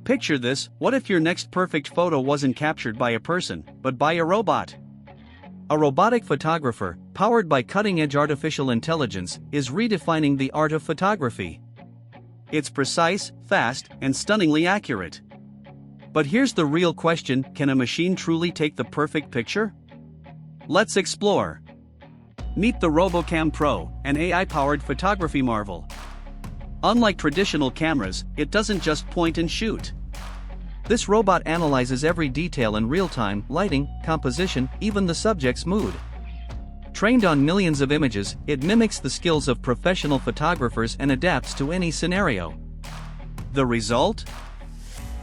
Picture this: what if your next perfect photo wasn't captured by a person, but by a robot? A robotic photographer, powered by cutting-edge artificial intelligence, is redefining the art of photography. It's precise, fast, and stunningly accurate. But here's the real question: can a machine truly take the perfect picture? Let's explore. Meet the RoboCAM Pro, an AI-powered photography marvel. Unlike traditional cameras, it doesn't just point and shoot. This robot analyzes every detail in real time: lighting, composition, even the subject's mood. Trained on millions of images, it mimics the skills of professional photographers and adapts to any scenario. The result?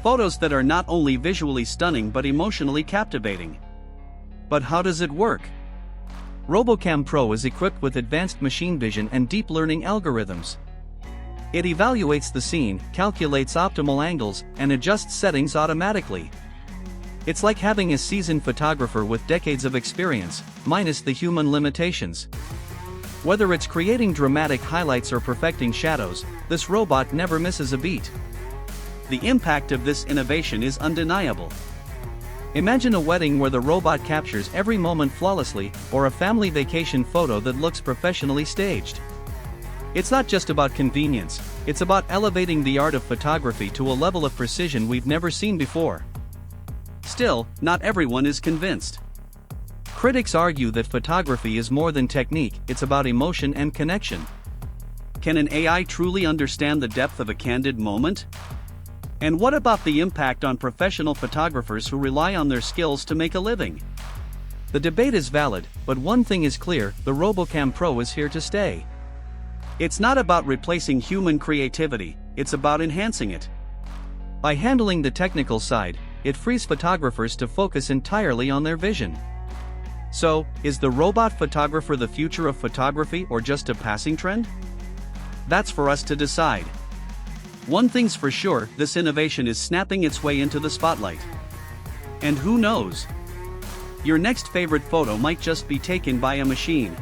Photos that are not only visually stunning but emotionally captivating. But how does it work? RoboCAM Pro is equipped with advanced machine vision and deep learning algorithms. It evaluates the scene, calculates optimal angles, and adjusts settings automatically. It's like having a seasoned photographer with decades of experience, minus the human limitations. Whether it's creating dramatic highlights or perfecting shadows, this robot never misses a beat. The impact of this innovation is undeniable. Imagine a wedding where the robot captures every moment flawlessly, or a family vacation photo that looks professionally staged. It's not just about convenience, it's about elevating the art of photography to a level of precision we've never seen before. Still, not everyone is convinced. Critics argue that photography is more than technique, it's about emotion and connection. Can an AI truly understand the depth of a candid moment? And what about the impact on professional photographers who rely on their skills to make a living? The debate is valid, but one thing is clear: the RoboCAM Pro is here to stay. It's not about replacing human creativity, it's about enhancing it. By handling the technical side, it frees photographers to focus entirely on their vision. So, is the robot photographer the future of photography or just a passing trend? That's for us to decide. One thing's for sure: this innovation is snapping its way into the spotlight. And who knows? Your next favorite photo might just be taken by a machine.